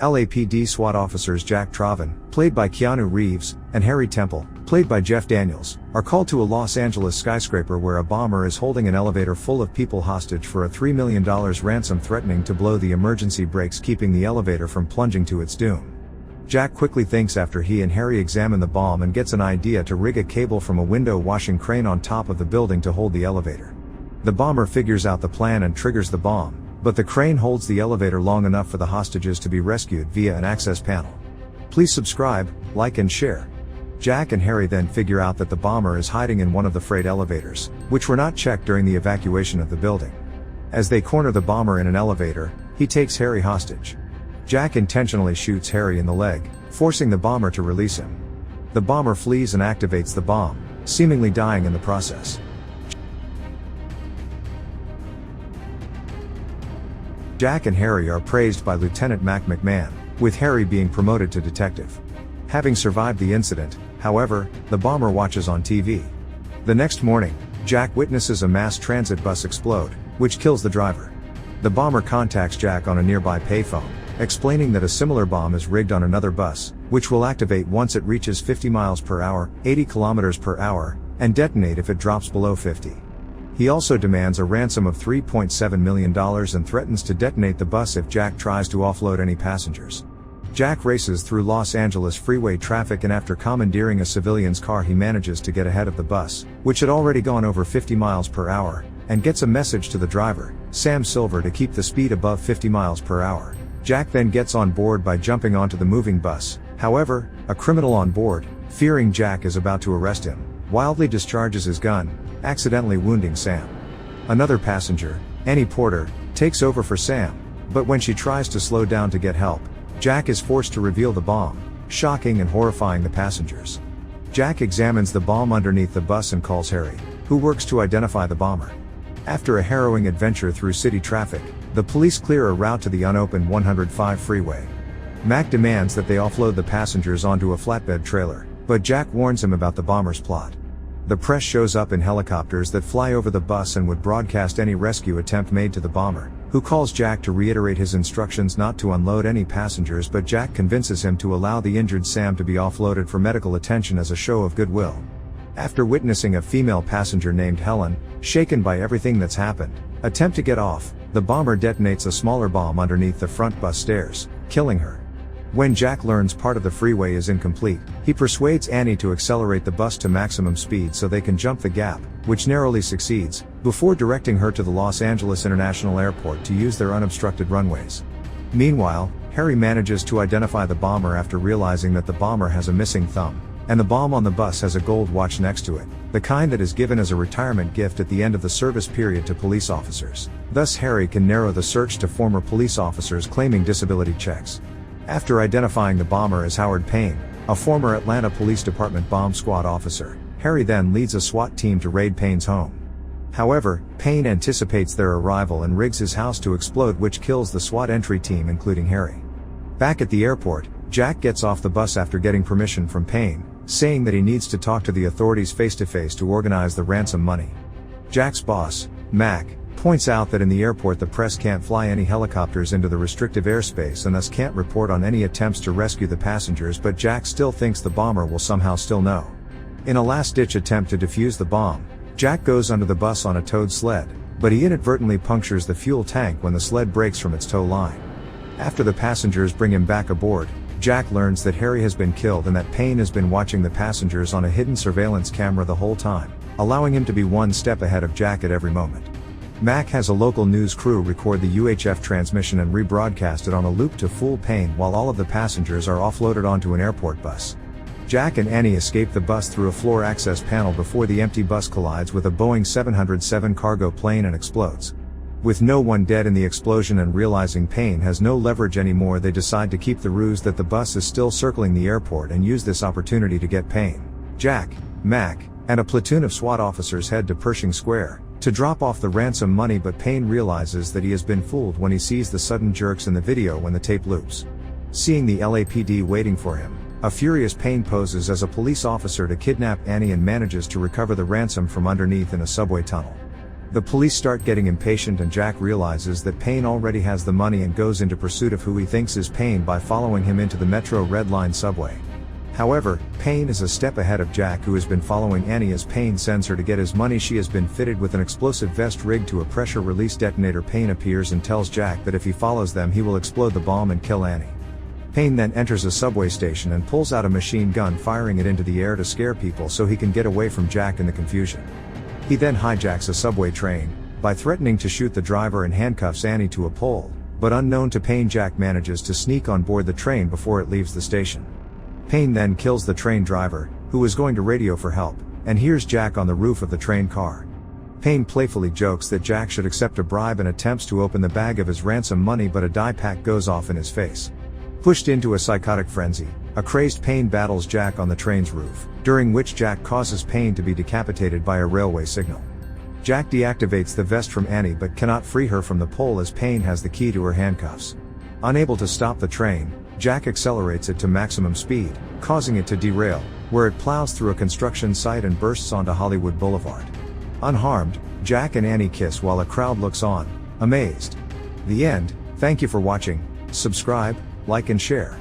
LAPD SWAT officers Jack Traven, played by Keanu Reeves, and Harry Temple, played by Jeff Daniels, are called to a Los Angeles skyscraper where a bomber is holding an elevator full of people hostage for a $3 million ransom, threatening to blow the emergency brakes, keeping the elevator from plunging to its doom. Jack quickly thinks after he and Harry examine the bomb and gets an idea to rig a cable from a window washing crane on top of the building to hold the elevator. The bomber figures out the plan and triggers the bomb, but the crane holds the elevator long enough for the hostages to be rescued via an access panel. Please subscribe, like and share. Jack and Harry then figure out that the bomber is hiding in one of the freight elevators, which were not checked during the evacuation of the building. As they corner the bomber in an elevator, he takes Harry hostage. Jack intentionally shoots Harry in the leg, forcing the bomber to release him. The bomber flees and activates the bomb, seemingly dying in the process. Jack and Harry are praised by Lieutenant Mac McMahon, with Harry being promoted to detective. Having survived the incident, however, the bomber watches on TV. The next morning, Jack witnesses a mass transit bus explode, which kills the driver. The bomber contacts Jack on a nearby payphone, explaining that a similar bomb is rigged on another bus, which will activate once it reaches 50 miles per hour, 80 kilometers per hour, and detonate if it drops below 50. He also demands a ransom of $3.7 million and threatens to detonate the bus if Jack tries to offload any passengers. Jack races through Los Angeles freeway traffic, and after commandeering a civilian's car, he manages to get ahead of the bus, which had already gone over 50 miles per hour, and gets a message to the driver, Sam Silver, to keep the speed above 50 miles per hour. Jack then gets on board by jumping onto the moving bus. However, a criminal on board, fearing Jack is about to arrest him, wildly discharges his gun, accidentally wounding Sam. Another passenger, Annie Porter, takes over for Sam, but when she tries to slow down to get help, Jack is forced to reveal the bomb, shocking and horrifying the passengers. Jack examines the bomb underneath the bus and calls Harry, who works to identify the bomber. After a harrowing adventure through city traffic, the police clear a route to the unopened 105 freeway. Mac demands that they offload the passengers onto a flatbed trailer, but Jack warns him about the bomber's plot. The press shows up in helicopters that fly over the bus and would broadcast any rescue attempt made to the bomber, who calls Jack to reiterate his instructions not to unload any passengers, but Jack convinces him to allow the injured Sam to be offloaded for medical attention as a show of goodwill. After witnessing a female passenger named Helen, shaken by everything that's happened, attempt to get off, the bomber detonates a smaller bomb underneath the front bus stairs, killing her. When Jack learns part of the freeway is incomplete, he persuades Annie to accelerate the bus to maximum speed so they can jump the gap, which narrowly succeeds, before directing her to the Los Angeles International Airport to use their unobstructed runways. Meanwhile, Harry manages to identify the bomber after realizing that the bomber has a missing thumb, and the bomb on the bus has a gold watch next to it, the kind that is given as a retirement gift at the end of the service period to police officers. Thus Harry can narrow the search to former police officers claiming disability checks. After identifying the bomber as Howard Payne, a former Atlanta Police Department bomb squad officer, Harry then leads a SWAT team to raid Payne's home. However, Payne anticipates their arrival and rigs his house to explode, which kills the SWAT entry team including Harry. Back at the airport, Jack gets off the bus after getting permission from Payne, saying that he needs to talk to the authorities face-to-face to organize the ransom money. Jack's boss, Mac, points out that in the airport the press can't fly any helicopters into the restrictive airspace and thus can't report on any attempts to rescue the passengers, but Jack still thinks the bomber will somehow still know. In a last-ditch attempt to defuse the bomb, Jack goes under the bus on a towed sled, but he inadvertently punctures the fuel tank when the sled breaks from its tow line. After the passengers bring him back aboard, Jack learns that Harry has been killed and that Payne has been watching the passengers on a hidden surveillance camera the whole time, allowing him to be one step ahead of Jack at every moment. Mac has a local news crew record the UHF transmission and rebroadcast it on a loop to fool Payne while all of the passengers are offloaded onto an airport bus. Jack and Annie escape the bus through a floor access panel before the empty bus collides with a Boeing 707 cargo plane and explodes. With no one dead in the explosion and realizing Payne has no leverage anymore, they decide to keep the ruse that the bus is still circling the airport and use this opportunity to get Payne. Jack, Mac, and a platoon of SWAT officers head to Pershing Square to drop off the ransom money, but Payne realizes that he has been fooled when he sees the sudden jerks in the video when the tape loops. Seeing the LAPD waiting for him, a furious Payne poses as a police officer to kidnap Annie and manages to recover the ransom from underneath in a subway tunnel. The police start getting impatient and Jack realizes that Payne already has the money and goes into pursuit of who he thinks is Payne by following him into the Metro Red Line subway. However, Payne is a step ahead of Jack, who has been following Annie as Payne sends her to get his money. She has been fitted with an explosive vest rigged to a pressure release detonator. Payne appears and tells Jack that if he follows them he will explode the bomb and kill Annie. Payne then enters a subway station and pulls out a machine gun, firing it into the air to scare people so he can get away from Jack in the confusion. He then hijacks a subway train by threatening to shoot the driver and handcuffs Annie to a pole, but unknown to Payne, Jack manages to sneak on board the train before it leaves the station. Payne then kills the train driver, who is going to radio for help, and hears Jack on the roof of the train car. Payne playfully jokes that Jack should accept a bribe and attempts to open the bag of his ransom money, but a dye pack goes off in his face. Pushed into a psychotic frenzy, a crazed Payne battles Jack on the train's roof, during which Jack causes Payne to be decapitated by a railway signal. Jack deactivates the vest from Annie but cannot free her from the pole as Payne has the key to her handcuffs. Unable to stop the train, Jack accelerates it to maximum speed, causing it to derail, where it plows through a construction site and bursts onto Hollywood Boulevard. Unharmed, Jack and Annie kiss while a crowd looks on, amazed. The end. Thank you for watching. Subscribe, like and share.